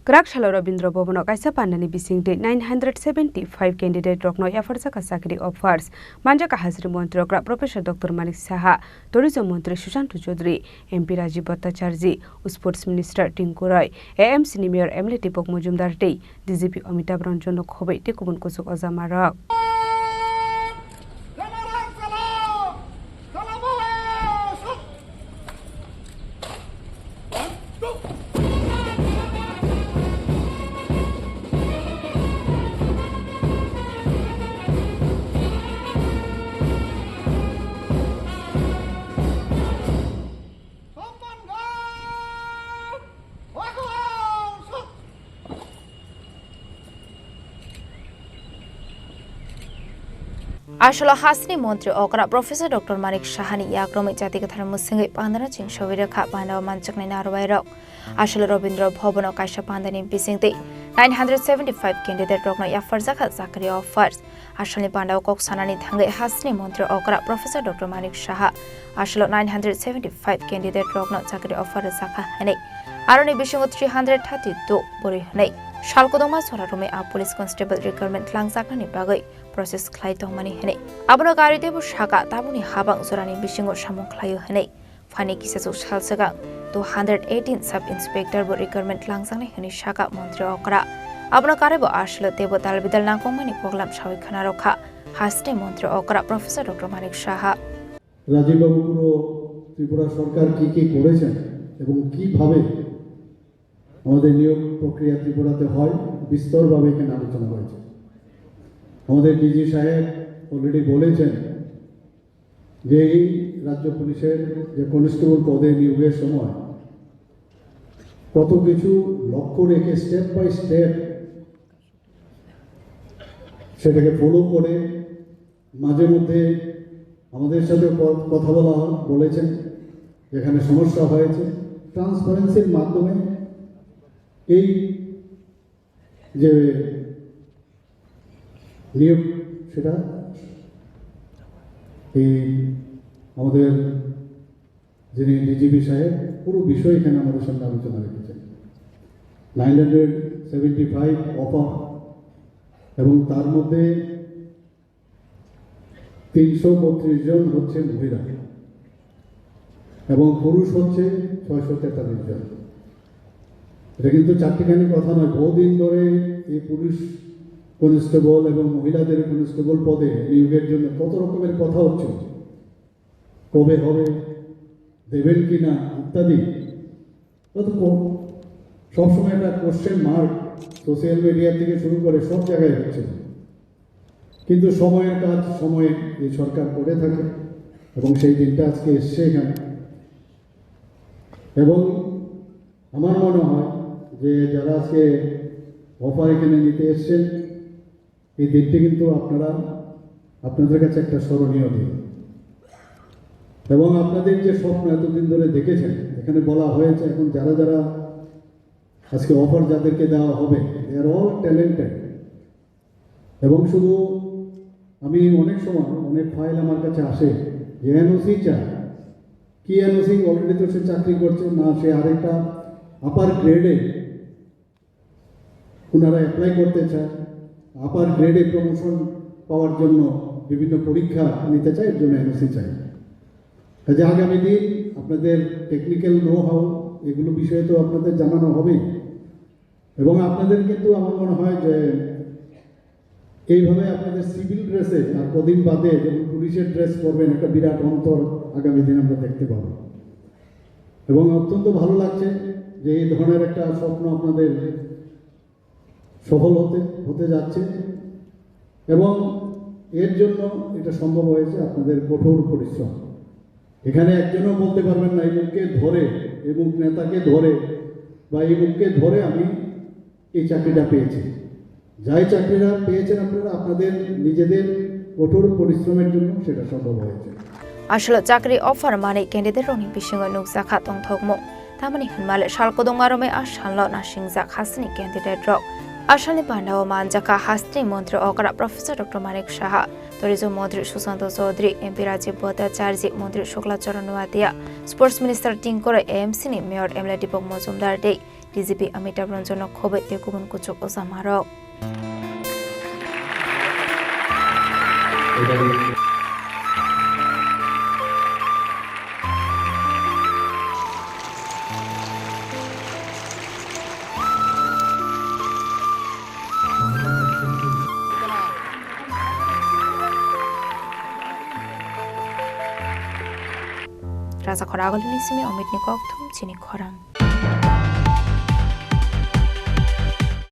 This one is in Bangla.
Krakshalo Rabindra Bhobono kaisa pandani bisingde 975 candidate rokno yafarjaka sakri offers manjaka hazri mantri okra Professor Dr. Manik Saha, Tourism Mantri Sushanto Chaudhary, MP Rajiv Bhattacharjee, Sports Minister Tinku Roy, AMC ni Mayor Emily Tipok Mujumdar Tei, DGP Amitabh Ranjan Khobei Tekubun Kusuk Ozamarok. Asholo Hasni Montri Okra Professor Dr. Manik Shahani Yakromi Jatikathan Musingi Pandana Ching Shovira Kapana Manchakni Narwairo Asholo Rabindra Bhobono Kaisha Pandani Bisingti 975 candidate Rokno Yafarzaka Zakari offers Ashali Panda Kok Sanani Thange Hasni Montri Okra Professor Dr. Manik Shaha Asholo 975 candidate Rokno Zakari offer Zaka Hane Aroni Bishingo 332 Buri Hane Shalkodoma Sorarome a police constable recruitment Langzakani Bagay process Klaito Mani Hene. Abonogari Debu Shaka, Tabuni Habang Zorani Bishingo Shamon Klayo Hene. Fani Kisasu Shalsagang, 218 sub inspector but recruitment Langzani Hene Shaka Montri Okra. Abonogarebo Ashlo Debo Dalbidal Nakomani Poglam Shawi Kanaroka, Hasne Montri Okra, Professor Dr. Manik Shaha. Rajib বাবু পুরো ত্রিপুরা সরকার কি কি করেছেন এবং কিভাবে আমাদের নিয়োগ প্রক্রিয়া ত্রিপুরাতে হয় বিস্তরভাবে এখানে আলোচনা হয়েছে। আমাদের ডিজি সাহেব অলরেডি বলেছেন যে এই রাজ্য পুলিশের যে কনস্টেবল পদে নিয়োগের সময় কত কিছু লক্ষ্য রেখে স্টেপ বাই স্টেপ সেটাকে ফলো করে মাঝে মধ্যে আমাদের সাথে কথা বলেছেন যেখানে সমস্যা হয়েছে ট্রান্সপারেন্সির মাধ্যমে এই যে নিয়োগ সেটা এই আমাদের যিনি ডিজিপি সাহেব পুরো বিষয় এখানে আমাদের সঙ্গে আলোচনা রেখেছেন 975 অফার এবং তার মধ্যে 332 জন হচ্ছে মহিলা এবং পুরুষ হচ্ছে 643 জন। এটা কিন্তু চারটিখানি কথা নয়, বহুদিন ধরে এই পুলিশ কনস্টেবল এবং মহিলাদের কনস্টেবল পদে নিয়োগের জন্য কত রকমের কথা হচ্ছে, কবে হবে, দেবেন কি না ইত্যাদি। সবসময় একটা কোশ্চেন মার্ক সোশ্যাল মিডিয়া থেকে শুরু করে সব জায়গায় হচ্ছে, কিন্তু সময়ের কাজ সময়ে এই সরকার করে থাকে এবং সেই দিনটা আজকে এসছে এখানে। এবং আমার মনে হয় যে যারা আজকে অফার এখানে নিতে এসছেন এই দিনটি কিন্তু আপনাদের কাছে একটা স্মরণীয় দিন এবং আপনাদের যে স্বপ্ন এতদিন ধরে দেখেছেন এখানে বলা হয়েছে এখন যারা যারা আজকে অফার যাদেরকে দেওয়া হবে দে আর অল ট্যালেন্টেড। এবং শুধু আমি অনেক সময় অনেক ফাইল আমার কাছে আসে যে এনওসি চায়, কি এনওসি, অলরেডি তো সে চাকরি করছে না, সে আরেকটা আপার গ্রেডে ওনারা অ্যাপ্লাই করতে চায়, আপার গ্রেডে প্রমোশন পাওয়ার জন্য বিভিন্ন পরীক্ষা নিতে চায়, এর জন্য এনওসি চাই। কাজে আগামী দিন আপনাদের টেকনিক্যাল নো হাউ এগুলো বিষয়ে তো আপনাদের জানানো হবেই এবং আপনাদের কিন্তু আমার মনে হয় যে এইভাবে আপনাদের সিভিল ড্রেসে আর কদিন বাদে যখন পুলিশের ড্রেস পরবেন একটা বিরাট অন্তর আগামী দিন আমরা দেখতে পাবো এবং অত্যন্ত ভালো লাগছে যে এই ধরনের একটা স্বপ্ন আপনাদের সফল হতে যাচ্ছে এবং এর জন্য এটা সম্ভব হয়েছে আপনাদের কঠোর পরিশ্রম। এখানে একজনও বলতে পারবেন না এই মুখকে ধরে এই মুখ নেতাকে ধরে বা এই মুখকে ধরে আমি এই চাকরিটা পেয়েছি। যাই চাকরিটা পেয়েছেন আপনারা আপনাদের নিজেদের কঠোর পরিশ্রমের জন্য সেটা সম্ভব হয়েছে। Asholo Zakari offer money candidate Roni Bishingo Nukzaka Tong Togmo Tamani Hanmale Shalkodongarome Ashanlo Nashing Zak Hasni candidate Rock Ashani Pandao Manjaka Hasni Montri Okra Professor Dr. Manik Shaha Tourism Mantri Sushanto Chaudhary, MP Rajiv Bhattacharjee, Mantri Shukla Charan Watia, Sports Minister Tinku Roy, AMC ni Mayor Emily Tipok Mujumdar Tei, DGP Amitabh রঞ্জনক খবর তে গুবুন কুচুক ওজামারক Rasa khoragol ni simi omit ni kok thum chini khorang